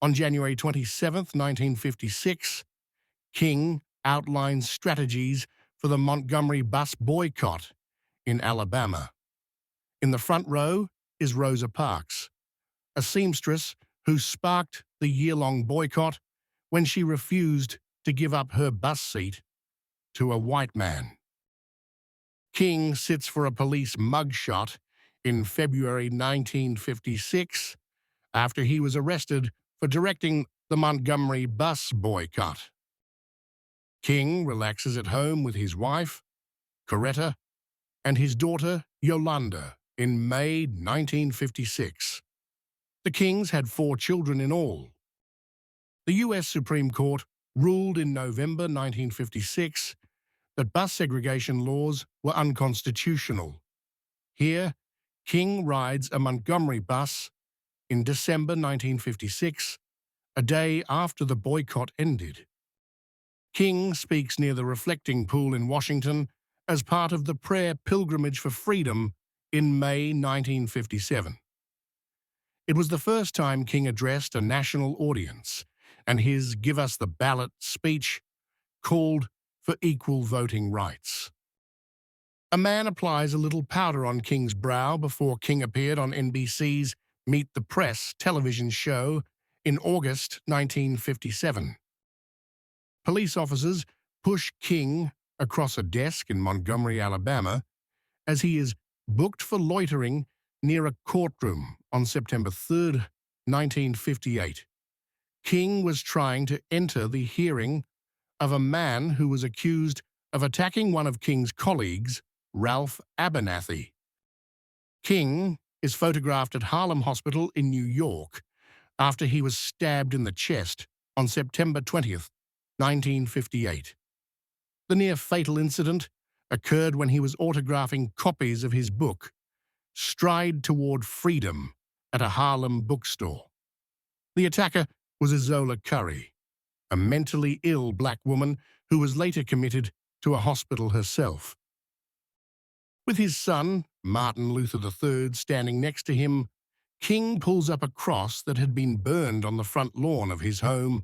On January 27, 1956, King outlines strategies for the Montgomery bus boycott in Alabama. In the front row is Rosa Parks, a seamstress who sparked the year-long boycott when she refused to give up her bus seat to a white man. King sits for a police mugshot in February 1956 after he was arrested for directing the Montgomery bus boycott. King relaxes at home with his wife, Coretta, and his daughter, Yolanda, in May 1956. The Kings had 4 children in all. The U.S. Supreme Court ruled in November 1956 that bus segregation laws were unconstitutional. Here, King rides a Montgomery bus in December 1956, a day after the boycott ended. King speaks near the Reflecting Pool in Washington as part of the Prayer Pilgrimage for Freedom in May 1957. It was the first time King addressed a national audience, and his Give Us the Ballot speech called for equal voting rights. A man applies a little powder on King's brow before King appeared on NBC's Meet the Press television show in August 1957. Police officers push King across a desk in Montgomery, Alabama, as he is booked for loitering near a courtroom on September 3, 1958. King was trying to enter the hearing of a man who was accused of attacking one of King's colleagues, Ralph Abernathy. King is photographed at Harlem Hospital in New York after he was stabbed in the chest on September 20th, 1958. The near-fatal incident occurred when he was autographing copies of his book, Stride Toward Freedom, at a Harlem bookstore. The attacker was Izola Curry, a mentally ill black woman who was later committed to a hospital herself. With his son, Martin Luther III, standing next to him, King pulls up a cross that had been burned on the front lawn of his home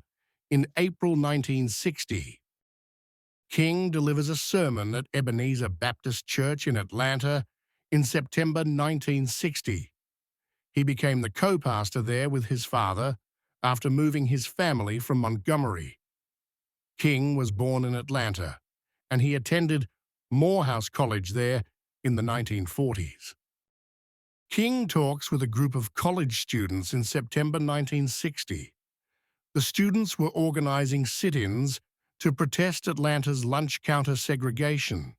in April 1960. King delivers a sermon at Ebenezer Baptist Church in Atlanta in September 1960. He became the co-pastor there with his father after moving his family from Montgomery. King was born in Atlanta, and he attended Morehouse College there in the 1940s. King talks with a group of college students in September 1960. The students were organizing sit-ins to protest Atlanta's lunch counter segregation.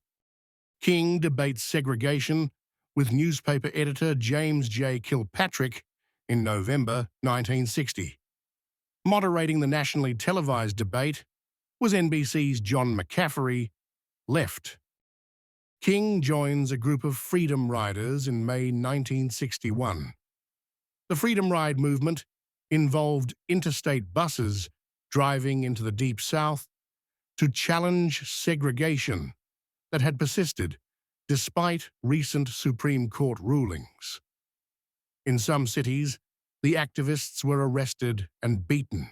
King debates segregation with newspaper editor James J. Kilpatrick in November 1960. Moderating the nationally televised debate was NBC's John McCaffery, left. King joins a group of Freedom Riders in May 1961. The Freedom Ride movement involved interstate buses driving into the Deep South to challenge segregation that had persisted despite recent Supreme Court rulings. In some cities, the activists were arrested and beaten.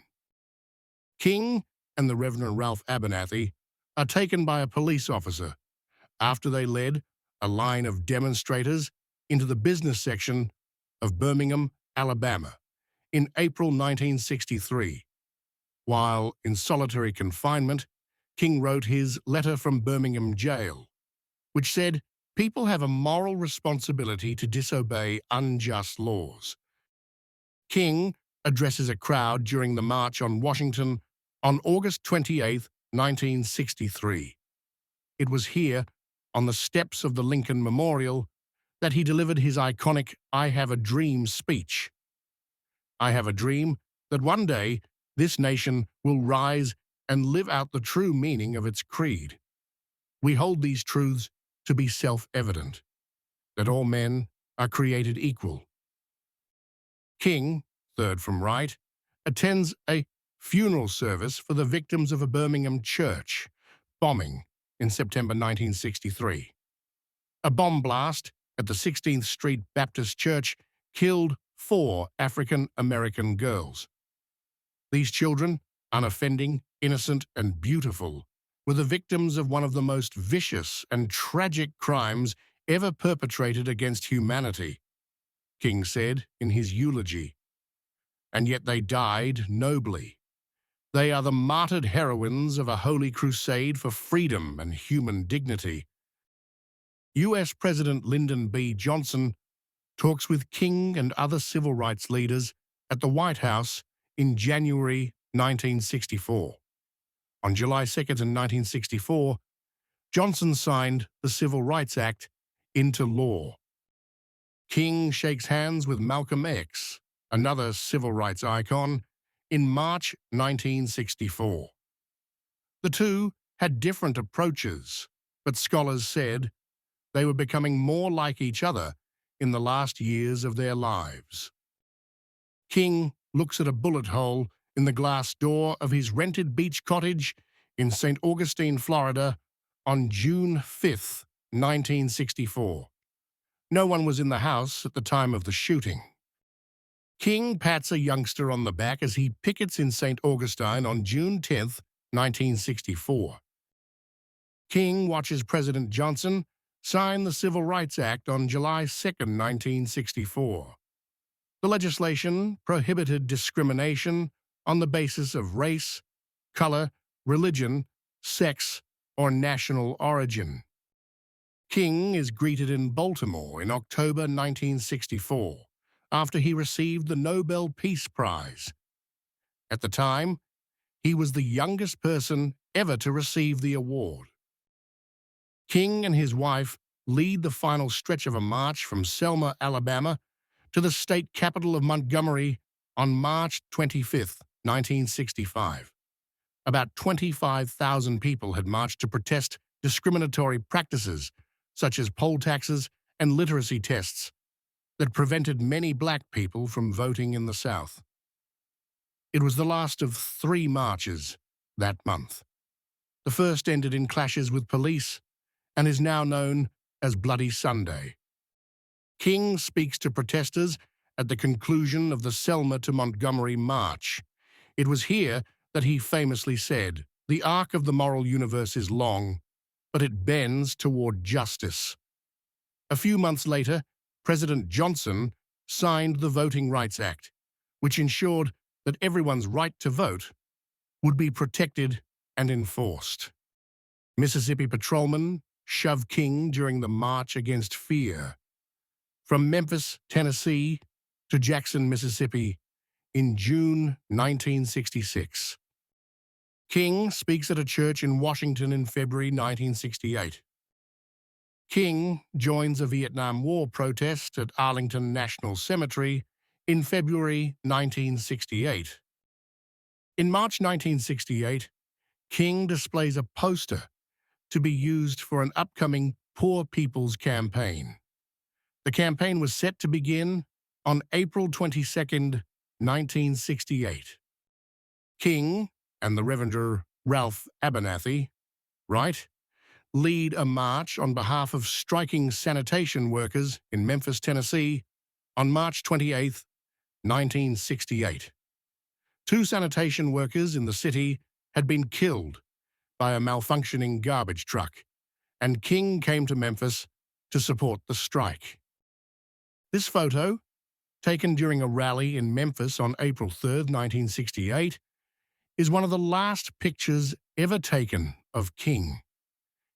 King and the Reverend Ralph Abernathy are taken by a police officer after they led a line of demonstrators into the business section of Birmingham, Alabama, in April 1963. While in solitary confinement, King wrote his Letter from Birmingham Jail, which said, "People have a moral responsibility to disobey unjust laws." King addresses a crowd during the March on Washington on August 28, 1963. It was here, on the steps of the Lincoln Memorial, that he delivered his iconic "I Have a Dream" speech. I have a dream that one day this nation will rise and live out the true meaning of its creed. We hold these truths to be self-evident, that all men are created equal. King, third from right, attends a funeral service for the victims of a Birmingham church bombing in September 1963. A bomb blast at the 16th Street Baptist Church killed 4 African-American girls. These children, unoffending, innocent, and beautiful, were the victims of one of the most vicious and tragic crimes ever perpetrated against humanity, King said in his eulogy. And yet they died nobly. They are the martyred heroines of a holy crusade for freedom and human dignity. U.S. President Lyndon B. Johnson talks with King and other civil rights leaders at the White House in January 1964. On July 2nd, 1964, Johnson signed the Civil Rights Act into law. King shakes hands with Malcolm X, another civil rights icon, in March 1964. The two had different approaches, but scholars said they were becoming more like each other in the last years of their lives. King looks at a bullet hole in the glass door of his rented beach cottage in St. Augustine, Florida, on June 5th, 1964. No one was in the house at the time of the shooting. King pats a youngster on the back as he pickets in St. Augustine on June 10th, 1964. King watches President Johnson sign the Civil Rights Act on July 2nd, 1964. The legislation prohibited discrimination on the basis of race, color, religion, sex, or national origin. King is greeted in Baltimore in October 1964 after he received the Nobel Peace Prize. At the time, he was the youngest person ever to receive the award. King and his wife lead the final stretch of a march from Selma, Alabama, to the state capital of Montgomery on March 25, 1965. About 25,000 people had marched to protest discriminatory practices such as poll taxes and literacy tests that prevented many black people from voting in the South. It was the last of 3 marches that month. The first ended in clashes with police and is now known as Bloody Sunday. King speaks to protesters at the conclusion of the Selma to Montgomery March. It was here that he famously said, "The arc of the moral universe is long, but it bends toward justice." A few months later, President Johnson signed the Voting Rights Act, which ensured that everyone's right to vote would be protected and enforced. Mississippi patrolmen shoved King during the March Against Fear from Memphis, Tennessee to Jackson, Mississippi in June 1966. King speaks at a church in Washington in February 1968. King joins a Vietnam War protest at Arlington National Cemetery in February 1968. In March 1968, King displays a poster to be used for an upcoming Poor People's Campaign. The campaign was set to begin on April 22, 1968. King and the Reverend Ralph Abernathy, right, lead a march on behalf of striking sanitation workers in Memphis, Tennessee on March 28, 1968. 2 sanitation workers in the city had been killed by a malfunctioning garbage truck, and King came to Memphis to support the strike. This photo, taken during a rally in Memphis on April 3, 1968, is one of the last pictures ever taken of King.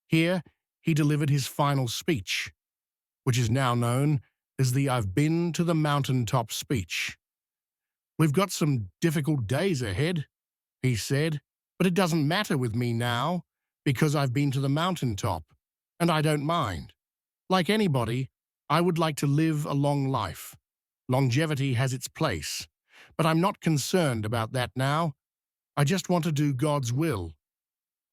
Here, he delivered his final speech, which is now known as the "I've Been to the Mountaintop" speech. "We've got some difficult days ahead," he said, "but it doesn't matter with me now because I've been to the mountaintop, and I don't mind. Like anybody, I would like to live a long life. Longevity has its place, but I'm not concerned about that now. I just want to do God's will,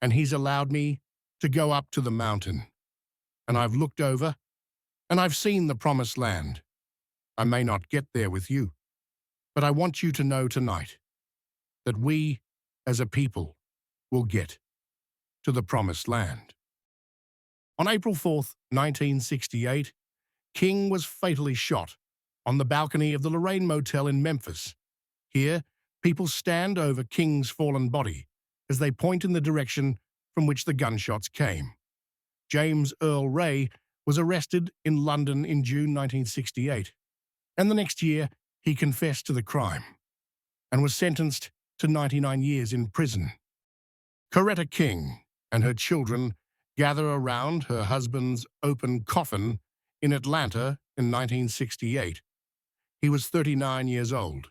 and He's allowed me to go up to the mountain. And I've looked over, and I've seen the promised land. I may not get there with you, but I want you to know tonight that we, as a people, will get to the promised land." On April 4, 1968, King was fatally shot on the balcony of the Lorraine Motel in Memphis. Here, People stand over King's fallen body as they point in the direction from which the gunshots came. James Earl Ray was arrested in London in June 1968, and the next year he confessed to the crime and was sentenced to 99 years in prison. Coretta King and her children gather around her husband's open coffin in Atlanta in 1968. He was 39 years old.